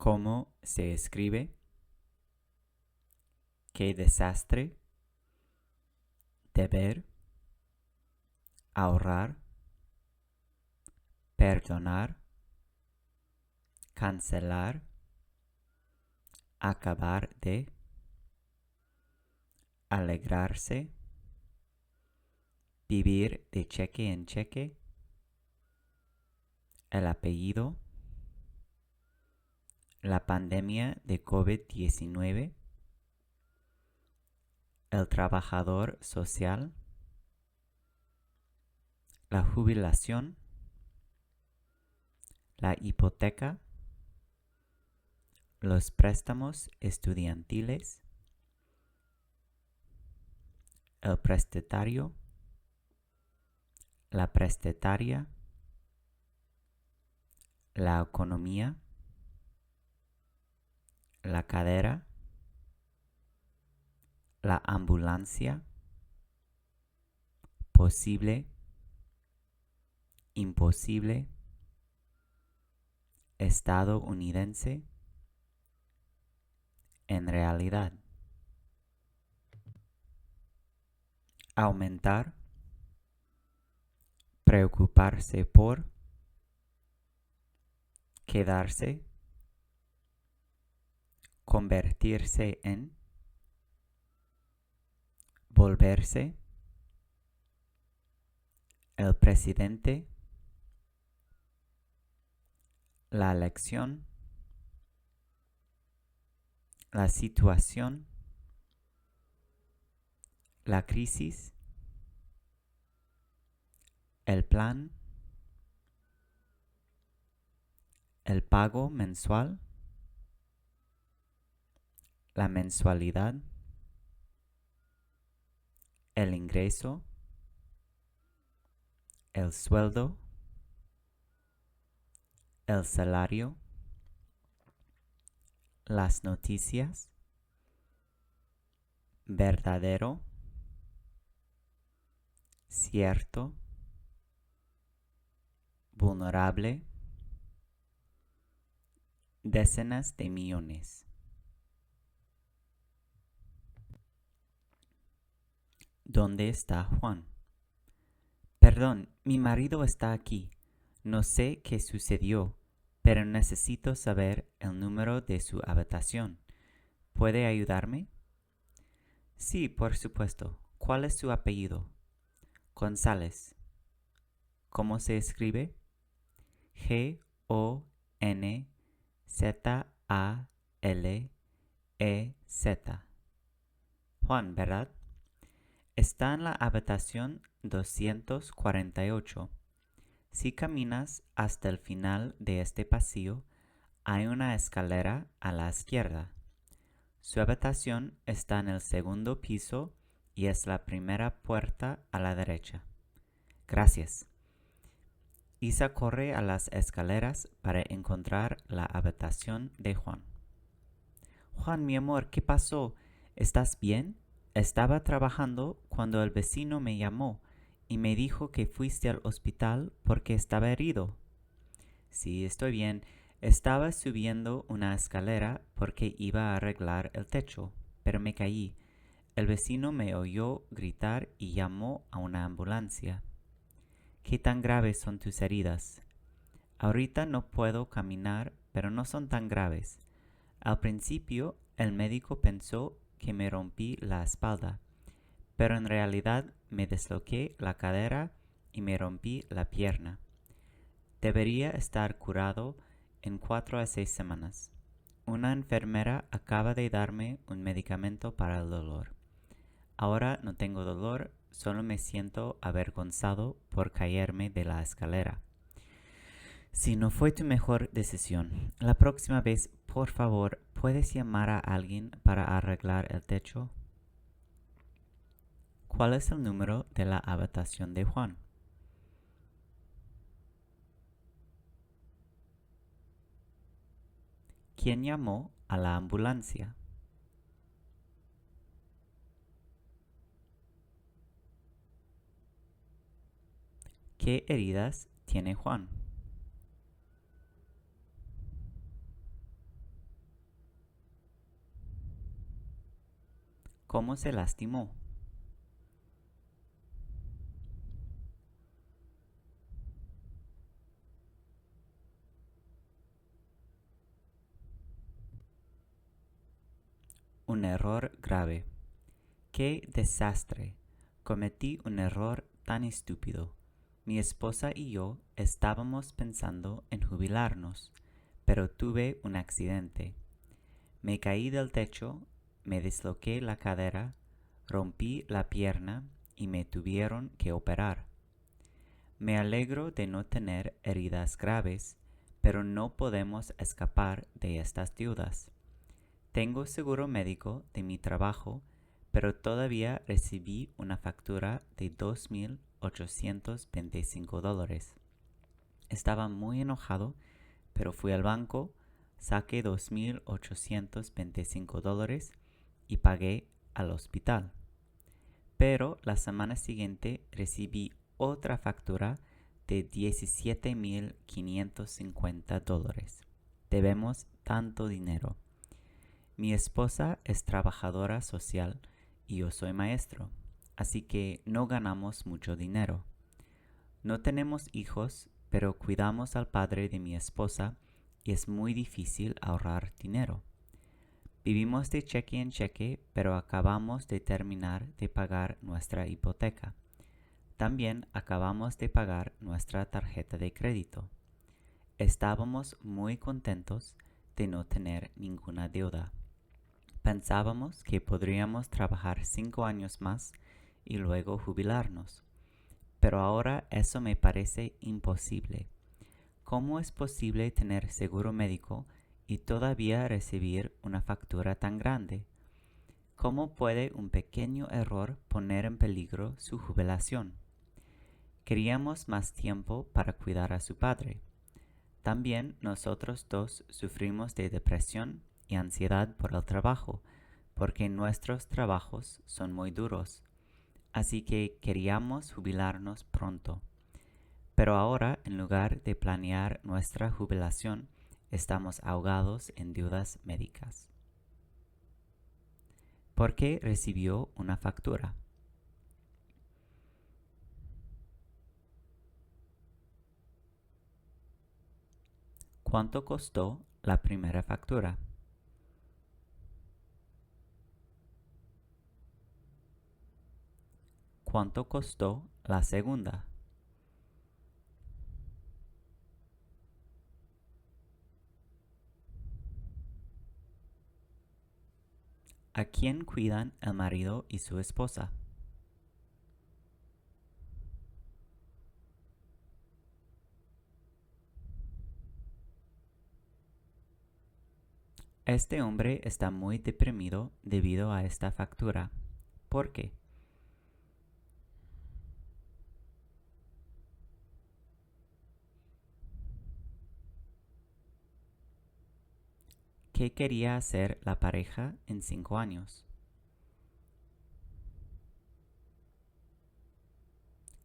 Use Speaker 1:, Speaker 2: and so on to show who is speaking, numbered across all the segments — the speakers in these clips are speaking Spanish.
Speaker 1: ¿Cómo se escribe? ¡Qué desastre! Deber, ahorrar, perdonar, cancelar, acabar de, alegrarse, vivir de cheque en cheque, el apellido, la pandemia de COVID-19, el trabajador social, la jubilación, la hipoteca, los préstamos estudiantiles, el prestatario, la prestataria, la economía, la cadera, la ambulancia, posible, imposible, estadounidense, en realidad, aumentar, preocuparse por, quedarse, convertirse en, volverse, el presidente, la elección, la situación, la crisis, el plan, el pago mensual, la mensualidad, el ingreso, el sueldo, el salario, las noticias, verdadero, cierto, vulnerable, decenas de millones. ¿Dónde está Juan? Perdón, mi marido está aquí. No sé qué sucedió, pero necesito saber el número de su habitación. ¿Puede ayudarme? Sí, por supuesto. ¿Cuál es su apellido? González. ¿Cómo se escribe? Gonzalez. Juan, ¿verdad? Está en la habitación 248. Si caminas hasta el final de este pasillo, hay una escalera a la izquierda. Su habitación está en el segundo piso y es la primera puerta a la derecha. Gracias. Isa corre a las escaleras para encontrar la habitación de Juan. Juan, mi amor, ¿qué pasó? ¿Estás bien? Estaba trabajando cuando el vecino me llamó y me dijo que fuiste al hospital porque estaba herido. Sí, estoy bien. Estaba subiendo una escalera porque iba a arreglar el techo, pero me caí. El vecino me oyó gritar y llamó a una ambulancia. ¿Qué tan graves son tus heridas? Ahorita no puedo caminar, pero no son tan graves. Al principio, el médico pensó que me rompí la espalda, pero en realidad me desloqué la cadera y me rompí la pierna. Debería estar curado en 4 a 6 semanas. Una enfermera acaba de darme un medicamento para el dolor. Ahora no tengo dolor, solo me siento avergonzado por caerme de la escalera. Si no fue tu mejor decisión, la próxima vez, por favor, ¿puedes llamar a alguien para arreglar el techo? ¿Cuál es el número de la habitación de Juan? ¿Quién llamó a la ambulancia? ¿Qué heridas tiene Juan? ¿Cómo se lastimó? Un error grave. ¡Qué desastre! Cometí un error tan estúpido. Mi esposa y yo estábamos pensando en jubilarnos, pero tuve un accidente. Me caí del techo, me disloqué la cadera, rompí la pierna y me tuvieron que operar. Me alegro de no tener heridas graves, pero no podemos escapar de estas deudas. Tengo seguro médico de mi trabajo, pero todavía recibí una factura de $2,825. Estaba muy enojado, pero fui al banco, saqué $2,825 y pagué al hospital. Pero la semana siguiente recibí otra factura de $17,550. Debemos tanto dinero. Mi esposa es trabajadora social y yo soy maestro, así que no ganamos mucho dinero. No tenemos hijos, pero cuidamos al padre de mi esposa y es muy difícil ahorrar dinero. Vivimos de cheque en cheque, pero acabamos de terminar de pagar nuestra hipoteca. También acabamos de pagar nuestra tarjeta de crédito. Estábamos muy contentos de no tener ninguna deuda. Pensábamos que podríamos trabajar 5 años más y luego jubilarnos. Pero ahora eso me parece imposible. ¿Cómo es posible tener seguro médico y todavía recibir una factura tan grande? ¿Cómo puede un pequeño error poner en peligro su jubilación? Queríamos más tiempo para cuidar a su padre. También nosotros dos sufrimos de depresión y ansiedad por el trabajo, porque nuestros trabajos son muy duros. Así que queríamos jubilarnos pronto. Pero ahora, en lugar de planear nuestra jubilación, estamos ahogados en deudas médicas. ¿Por qué recibió una factura? ¿Cuánto costó la primera factura? ¿Cuánto costó la segunda? ¿A quién cuidan el marido y su esposa? Este hombre está muy deprimido debido a esta factura. ¿Por qué? ¿Qué quería hacer la pareja en 5 años?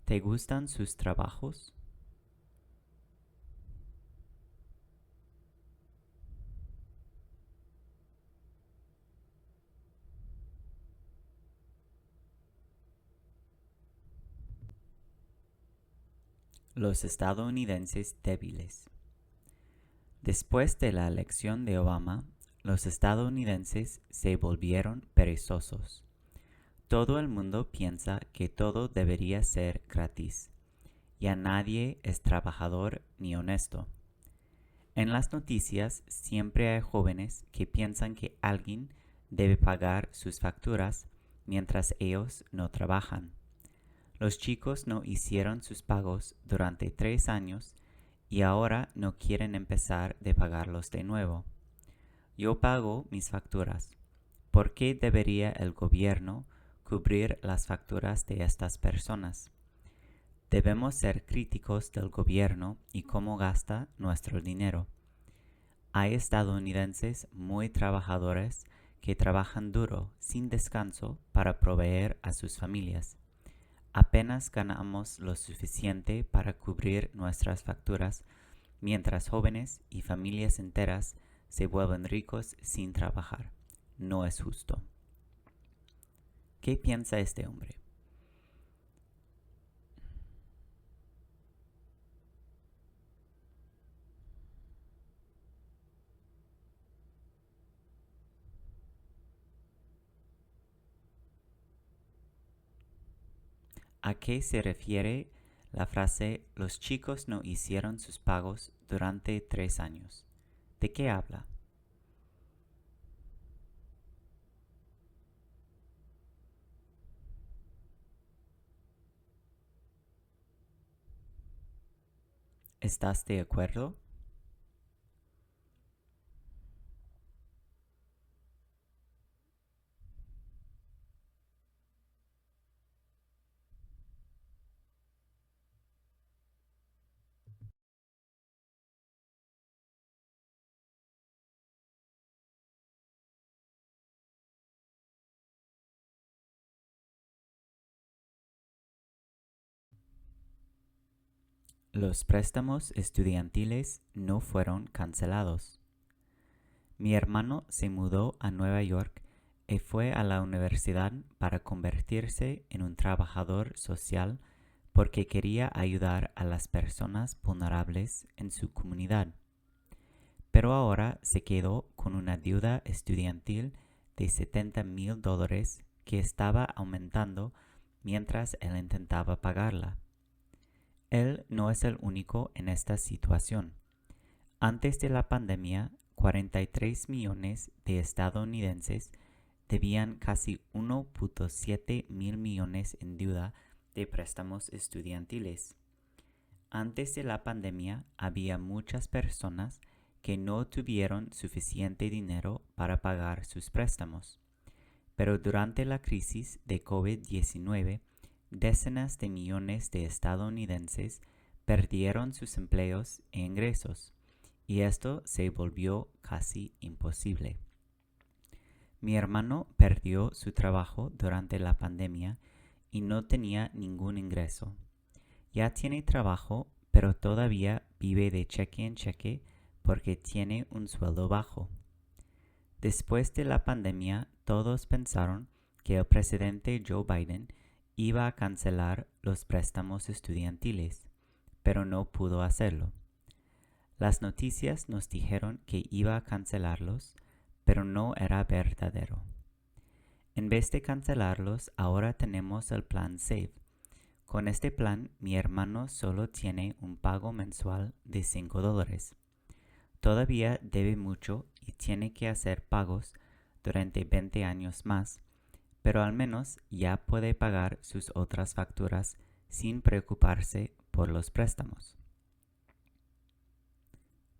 Speaker 1: ¿Te gustan sus trabajos? Los estadounidenses débiles. Después de la elección de Obama, los estadounidenses se volvieron perezosos. Todo el mundo piensa que todo debería ser gratis. Ya nadie es trabajador ni honesto. En las noticias siempre hay jóvenes que piensan que alguien debe pagar sus facturas mientras ellos no trabajan. Los chicos no hicieron sus pagos durante 3 años y ahora no quieren empezar de pagarlos de nuevo. Yo pago mis facturas. ¿Por qué debería el gobierno cubrir las facturas de estas personas? Debemos ser críticos del gobierno y cómo gasta nuestro dinero. Hay estadounidenses muy trabajadores que trabajan duro, sin descanso, para proveer a sus familias. Apenas ganamos lo suficiente para cubrir nuestras facturas, mientras jóvenes y familias enteras se vuelven ricos sin trabajar. No es justo. ¿Qué piensa este hombre? ¿A qué se refiere la frase los chicos no hicieron sus pagos durante 3 años? ¿De qué habla? ¿Estás de acuerdo? Los préstamos estudiantiles no fueron cancelados. Mi hermano se mudó a Nueva York y fue a la universidad para convertirse en un trabajador social porque quería ayudar a las personas vulnerables en su comunidad. Pero ahora se quedó con una deuda estudiantil de $70,000 que estaba aumentando mientras él intentaba pagarla. Él no es el único en esta situación. Antes de la pandemia, 43 millones de estadounidenses debían casi 1.7 mil millones en deuda de préstamos estudiantiles. Antes de la pandemia, había muchas personas que no tuvieron suficiente dinero para pagar sus préstamos. Pero durante la crisis de COVID-19, decenas de millones de estadounidenses perdieron sus empleos e ingresos, y esto se volvió casi imposible. Mi hermano perdió su trabajo durante la pandemia y no tenía ningún ingreso. Ya tiene trabajo, pero todavía vive de cheque en cheque porque tiene un sueldo bajo. Después de la pandemia, todos pensaron que el presidente Joe Biden iba a cancelar los préstamos estudiantiles, pero no pudo hacerlo. Las noticias nos dijeron que iba a cancelarlos, pero no era verdadero. En vez de cancelarlos, ahora tenemos el plan SAVE. Con este plan, mi hermano solo tiene un pago mensual de $5. Todavía debe mucho y tiene que hacer pagos durante 20 años más, pero al menos ya puede pagar sus otras facturas sin preocuparse por los préstamos.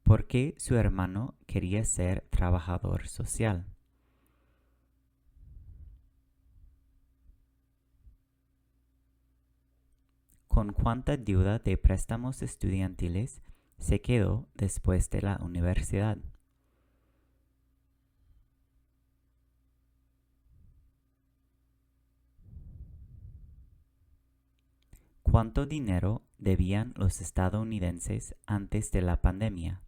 Speaker 1: ¿Por qué su hermano quería ser trabajador social? ¿Con cuánta deuda de préstamos estudiantiles se quedó después de la universidad? ¿Cuánto dinero debían los estadounidenses antes de la pandemia?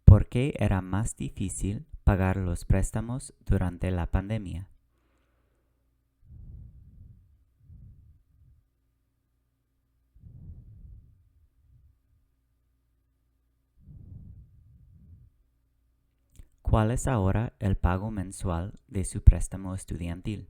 Speaker 1: ¿Por qué era más difícil pagar los préstamos durante la pandemia? ¿Cuál es ahora el pago mensual de su préstamo estudiantil?